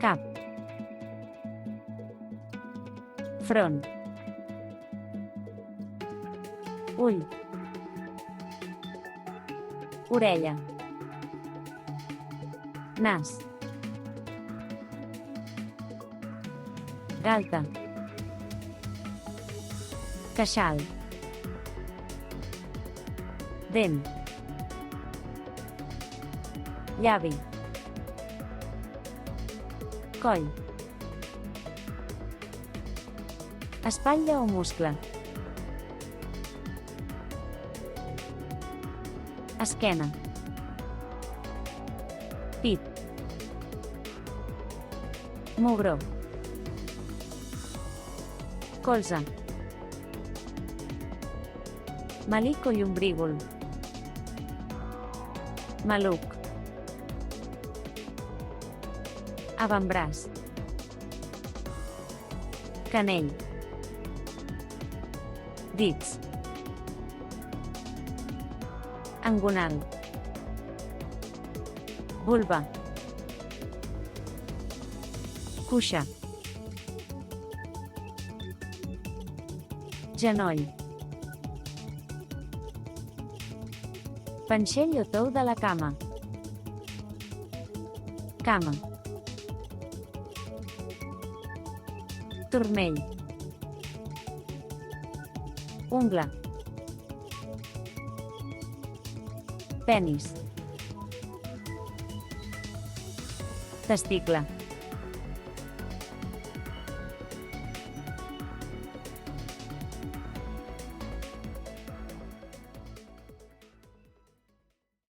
Cap. Front. Ull. Orella. Nas. Galta. Queixal. Dent. Llavi. Coll. Espatlla o muscle. Esquena. Pit. Mugró. Colze. Melic o llombrígol. Maluc. Avantbraç. Canell. Dits. Engonal. Vulva. Cuixa. Genoll. Panxell o tou de la cama. Cama. Turmell. Ungla. Penis. Testicle.